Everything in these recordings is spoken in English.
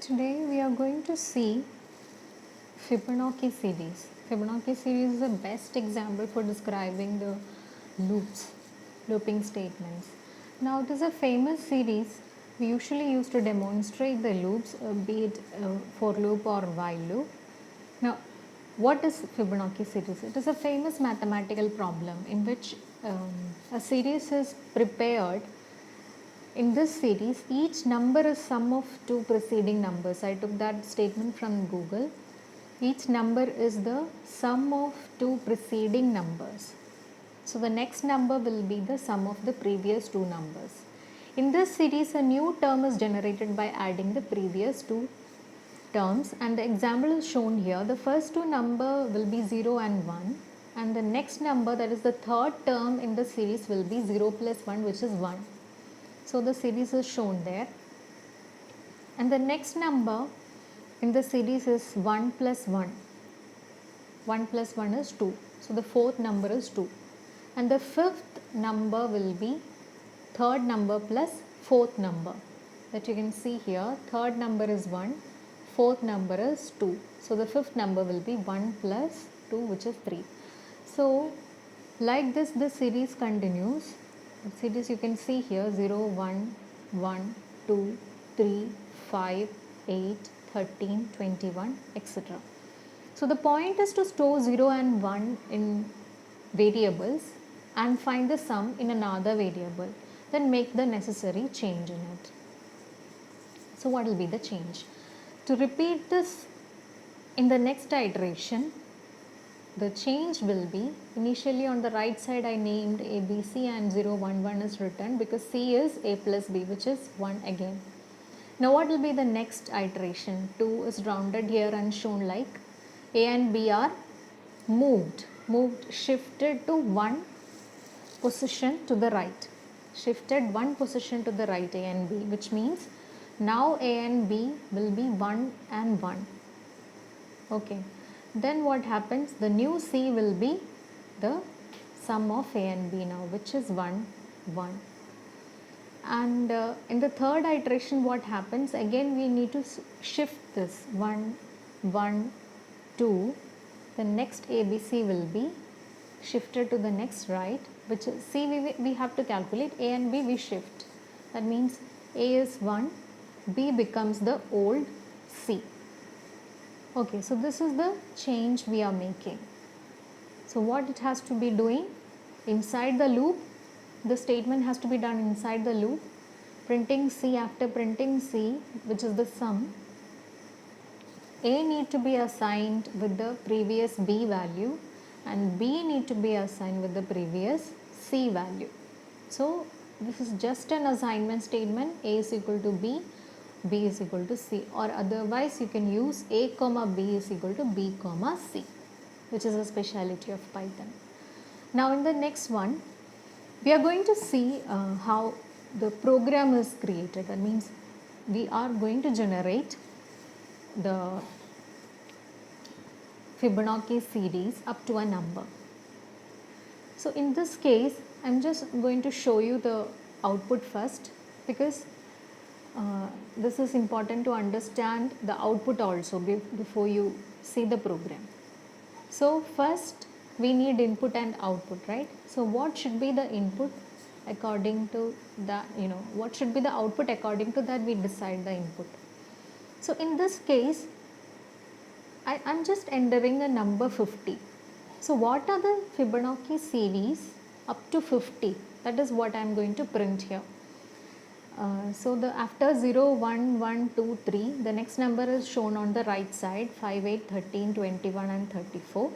Today we are going to see Fibonacci series. Fibonacci series is the best example for describing the looping statements. Now it is a famous series we usually use to demonstrate the loops, be it for loop or while loop. Now, what is Fibonacci series? It is a famous mathematical problem in which a series is prepared. In this series, each number is sum of two preceding numbers. I took that statement from Google. Each number is the sum of two preceding numbers. So the next number will be the sum of the previous two numbers. In this series, a new term is generated by adding the previous two terms, and the example is shown here. The first two number will be 0 and 1, and the next number, that is the third term in the series, will be 0 plus 1, which is 1. So the series is shown there, and the next number in the series is 1 plus 1. 1 plus 1 is 2. So the fourth number is 2, and the fifth number will be third number plus fourth number. That you can see here, third number is 1, fourth number is 2. So the fifth number will be 1 plus 2, which is 3. So like this, the series continues. The series you can see here 0, 1, 1, 2, 3, 5, 8, 13, 21, etc. So the point is to store 0 and 1 in variables and find the sum in another variable, then make the necessary change in it. So what will be the change? To repeat this in the next iteration, the change will be, initially on the right side I named A, B, C, and 0, 1, 1 is written because C is A plus B, which is 1 again. Now what will be the next iteration? 2 is rounded here and shown like A and B are shifted to one position to the right. Shifted one position to the right, A and B, which means now A and B will be 1 and 1. Okay. Then what happens? The new C will be the sum of A and B now, which is 1, 1. And in the third iteration, what happens? Again, we need to shift this 1, 1, 2. The next ABC will be shifted to the next right, which is C. We have to calculate A and B. We shift. That means A is 1, B becomes the old C. Okay, so this is the change we are making. So what it has to be doing? Inside the loop, the statement has to be done inside the loop. Printing C, after printing C, which is the sum, A need to be assigned with the previous B value and B need to be assigned with the previous C value. So this is just an assignment statement. A is equal to B, B is equal to C, or otherwise you can use A comma B is equal to B comma C, which is a speciality of Python. Now in the next one, we are going to see how the program is created. That means we are going to generate the Fibonacci series up to a number. So in this case, I am just going to show you the output first, because this is important to understand the output also before you see the program. So first we need input and output, right? So what should be the input? According to that, what should be the output? According to that we decide the input. So in this case, I'm just entering a number 50. So what are the Fibonacci series up to 50? That is what I'm going to print here. So the after 0, 1, 1, 2, 3, the next number is shown on the right side, 5, 8, 13, 21 and 34.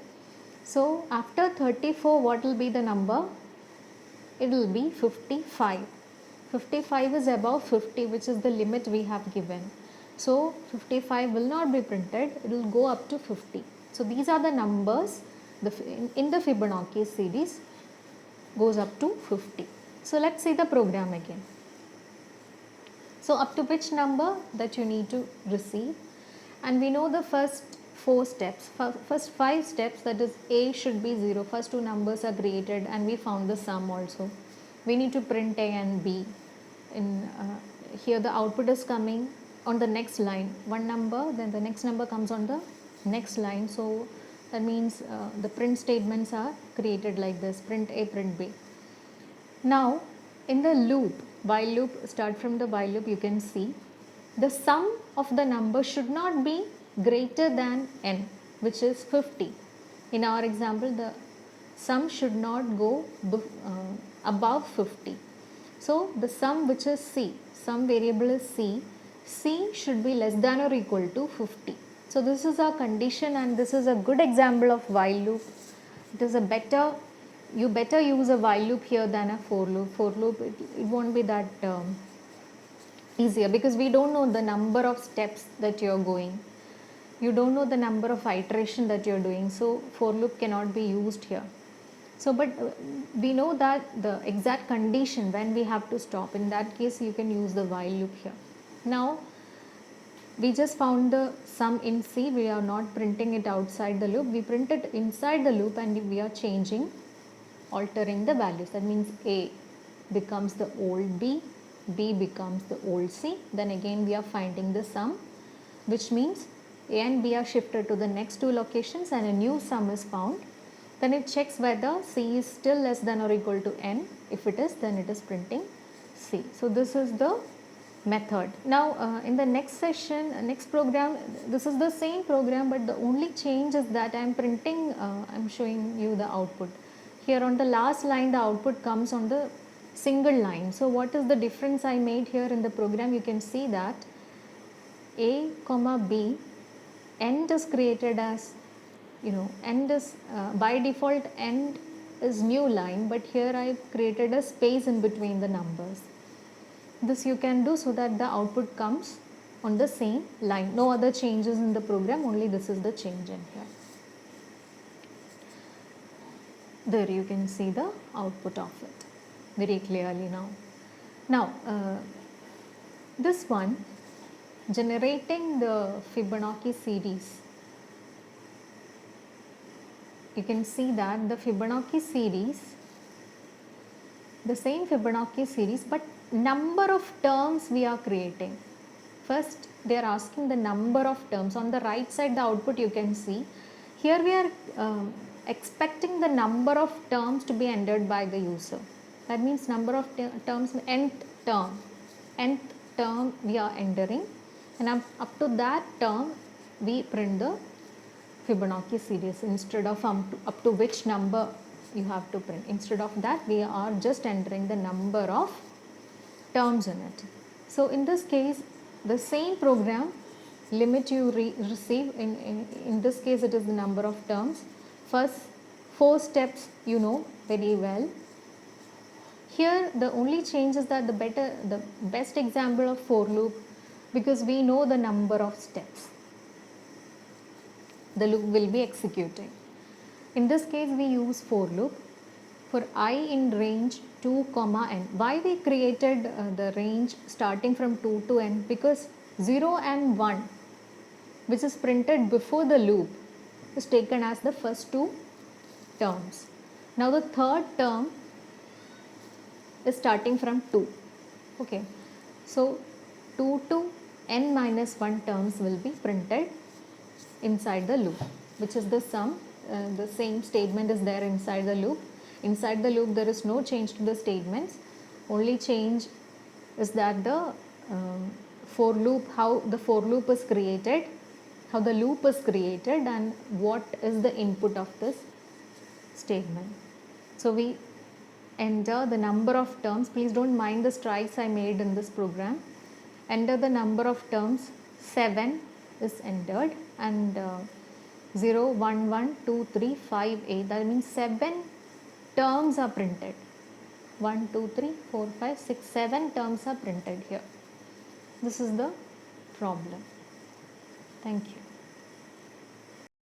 So after 34, what will be the number? It will be 55. 55 is above 50, which is the limit we have given. So 55 will not be printed, it will go up to 50. So these are the numbers in the Fibonacci series goes up to 50. So let's see the program again. So up to which number that you need to receive, and we know the first 4 steps, first 5 steps, that is A should be 0, first two numbers are created and we found the sum also. We need to print A and B. In here the output is coming on the next line, one number, then the next number comes on the next line. So that means the print statements are created like this: print A, print B. Now in the loop, while loop, start from the while loop, you can see the sum of the number should not be greater than n, which is 50. In our example, the sum should not go above 50. So the sum, which is c, sum variable is c should be less than or equal to 50. So this is a condition, and this is a good example of while loop. It is you better use a while loop here than a for loop. For loop, it won't be that easier, because we don't know the number of steps that you're going. You don't know the number of iteration that you're doing. So for loop cannot be used here. So but we know that the exact condition when we have to stop. In that case, you can use the while loop here. Now we just found the sum in C. We are not printing it outside the loop. We print it inside the loop, and we are altering the values. That means A becomes the old B, B becomes the old C. Then again we are finding the sum, which means A and B are shifted to the next two locations and a new sum is found. Then it checks whether C is still less than or equal to n. If it is, then it is printing C. So this is the method. Now in the next session, next program, this is the same program, but the only change is that I am showing you the output. Here on the last line, the output comes on the single line. So what is the difference I made here in the program? You can see that A, B, end is created as, end is by default end is new line, but here I created a space in between the numbers. This you can do so that the output comes on the same line. No other changes in the program, only this is the change in here. There you can see the output of it very clearly now. Now this one, generating the Fibonacci series. You can see that the Fibonacci series, the same Fibonacci series, but number of terms we are creating. First they are asking the number of terms. On the right side, the output you can see. Here we are expecting the number of terms to be entered by the user. That means number of terms, nth term we are entering, and up to that term we print the Fibonacci series instead of up to which number you have to print. Instead of that, we are just entering the number of terms in it. So in this case, the same program limit you receive, in this case it is the number of terms. First 4 steps you know very well. Here the only change is that the best example of for loop, because we know the number of steps the loop will be executing. In this case we use for loop for I in range 2, n. Why we created the range starting from 2 to n? Because 0 and 1, which is printed before the loop, is taken as the first 2 terms. Now the third term is starting from 2. Okay, so 2 to n minus 1 terms will be printed inside the loop, which is the sum. The same statement is there inside the loop. Inside the loop there is no change to the statements. Only change is that the for loop, how the for loop is created, how the loop is created, and what is the input of this statement. So we enter the number of terms. Please don't mind the strikes I made in this program. Enter the number of terms. 7 is entered, and 0, 1, 1, 2, 3, 5, 8. That means 7 terms are printed. 1, 2, 3, 4, 5, 6, 7 terms are printed here. This is the problem. Thank you.